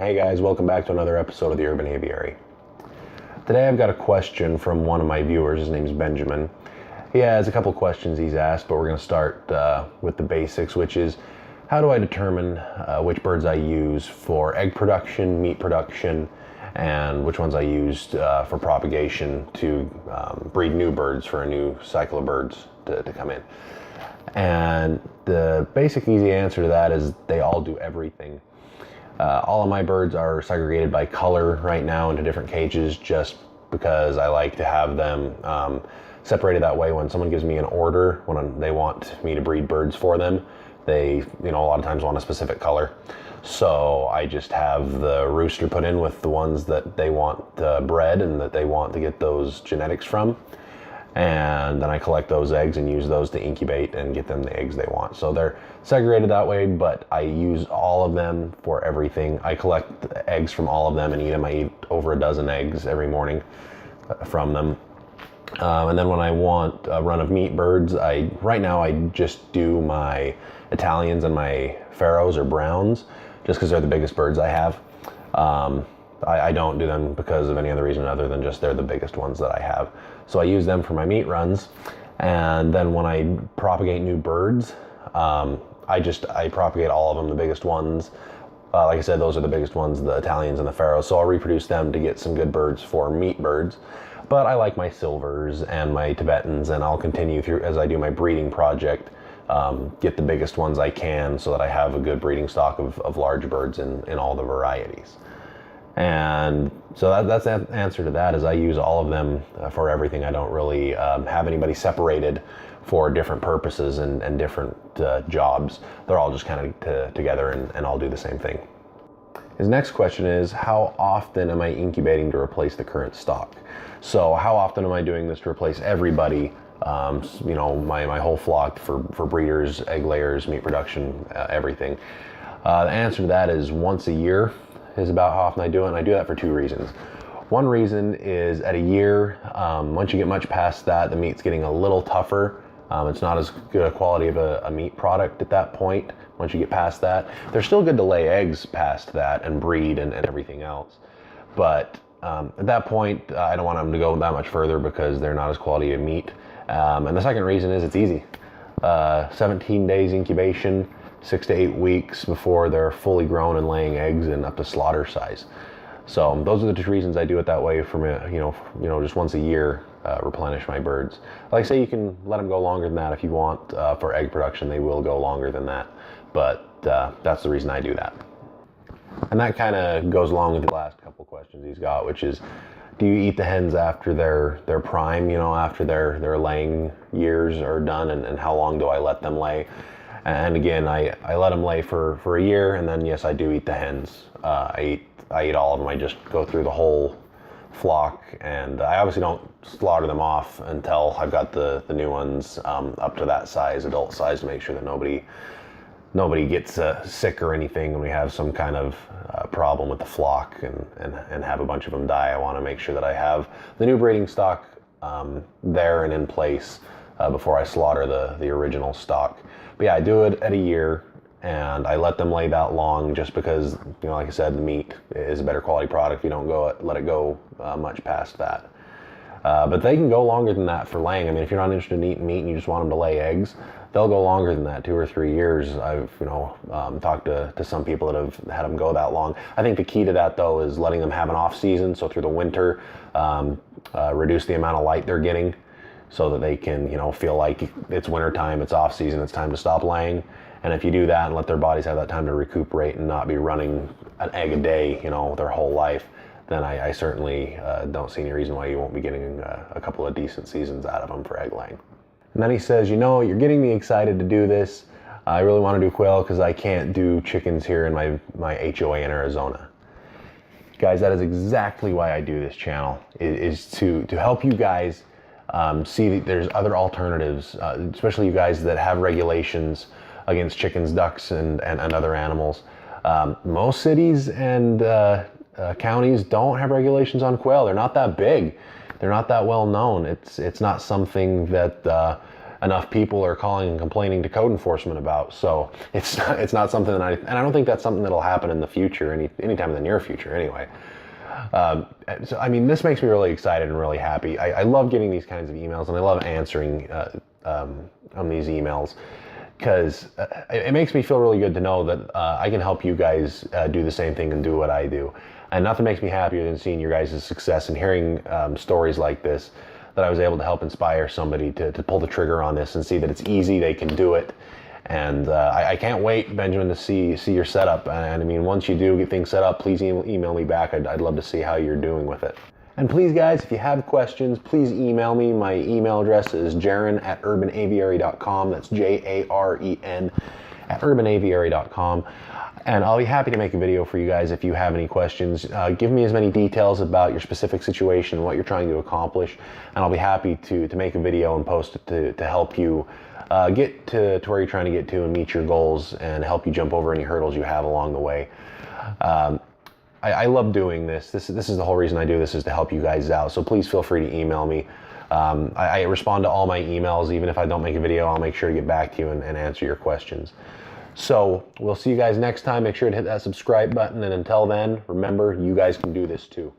Hey guys, welcome back to another episode of the Urban Aviary. Today I've got a question from one of my viewers. His name's Benjamin. He has a couple questions he's asked, but we're going to start with the basics, which is how do I determine which birds I use for egg production, meat production, and which ones I used for propagation to breed new birds for a new cycle of birds to come in. And the basic easy answer to that is they all do everything. All of my birds are segregated by color right now into different cages just because I like to have them separated that way. When someone gives me an order, when they want me to breed birds for them, they, a lot of times want a specific color. So I just have the rooster put in with the ones that they want bred and that they want to get those genetics from. And then I collect those eggs and use those to incubate and get them the eggs they want. So they're segregated that way, but I use all of them for everything. I collect eggs from all of them and eat them. I eat over a dozen eggs every morning from them. And then when I want a run of meat birds, right now I just do my Italians and my Pharaohs or Browns, just because they're the biggest birds I have. I don't do them because of any other reason other than just they're the biggest ones that I have. So I use them for my meat runs. And then when I propagate new birds, I propagate all of them, the biggest ones. Like I said, those are the biggest ones, the Italians and the Pharaohs. So I'll reproduce them to get some good birds for meat birds. But I like my silvers and my Tibetans, and I'll continue through as I do my breeding project, get the biggest ones I can so that I have a good breeding stock of large birds in all the varieties. And so that's the answer to that, is I use all of them for everything. I don't really have anybody separated for different purposes and different jobs. They're all just kind of together and all do the same thing. His next question is, how often am I incubating to replace the current stock? So how often am I doing this to replace everybody? My whole flock for breeders, egg layers, meat production, everything. The answer to that is once a year is about how often I do it, and I do that for two reasons. One reason is at a year, once you get much past that, the meat's getting a little tougher. It's not as good a quality of a meat product at that point. Once you get past that, they're still good to lay eggs past that and breed and everything else. But at that point, I don't want them to go that much further because they're not as quality of meat. And the second reason is it's easy. 17 days incubation, 6 to 8 weeks before they're fully grown and laying eggs and up to slaughter size. So those are the two reasons I do it that way for me, just once a year, replenish my birds. Like I say, you can let them go longer than that if you want. For egg production, they will go longer than that. But that's the reason I do that. And that kind of goes along with the last couple questions he's got, which is, do you eat the hens after their prime, after their laying years are done, and how long do I let them lay? And again, I let them lay for a year, and then yes, I do eat the hens. I eat all of them. I just go through the whole flock, and I obviously don't slaughter them off until I've got the new ones up to that size, adult size, to make sure that nobody gets sick or anything when we have some kind of problem with the flock and have a bunch of them die. I want to make sure that I have the new breeding stock there and in place before I slaughter the original stock. But yeah, I do it at a year, and I let them lay that long just because, like I said, the meat is a better quality product. You don't let it go much past that. But they can go longer than that for laying. I mean, if you're not interested in eating meat and you just want them to lay eggs, they'll go longer than that, 2 or 3 years. I've, talked to some people that have had them go that long. I think the key to that, though, is letting them have an off season. So through the winter, reduce the amount of light they're getting so that they can, feel like it's winter time, it's off season, it's time to stop laying. And if you do that and let their bodies have that time to recuperate and not be running an egg a day, their whole life, then I certainly don't see any reason why you won't be getting a couple of decent seasons out of them for egg laying. And then he says, you're getting me excited to do this. I really want to do quail because I can't do chickens here in my HOA in Arizona. Guys, that is exactly why I do this channel, is to help you guys see that there's other alternatives, especially you guys that have regulations against chickens, ducks, and other animals. Most cities and counties don't have regulations on quail. They're not that big. They're not that well known. It's not something that enough people are calling and complaining to code enforcement about. So it's not something that I don't think that's something that'll happen in the future, anytime in the near future anyway. So I mean, this makes me really excited and really happy. I love getting these kinds of emails, and I love answering on these emails, because it makes me feel really good to know that I can help you guys do the same thing and do what I do. And nothing makes me happier than seeing your guys' success and hearing stories like this, that I was able to help inspire somebody to pull the trigger on this and see that it's easy, they can do it. And I can't wait, Benjamin, to see your setup. And I mean, once you do get things set up, please email me back. I'd love to see how you're doing with it. And please, guys, if you have questions, please email me. My email address is jaren@urbanaviary.com. That's JAREN @urbanaviary.com. And I'll be happy to make a video for you guys if you have any questions. Give me as many details about your specific situation, what you're trying to accomplish, and I'll be happy to make a video and post it to help you get to where you're trying to get to and meet your goals, and help you jump over any hurdles you have along the way. I love doing this. This is the whole reason I do this, is to help you guys out. So please feel free to email me. I respond to all my emails. Even if I don't make a video, I'll make sure to get back to you and answer your questions. So we'll see you guys next time. Make sure to hit that subscribe button. And until then, remember, you guys can do this too.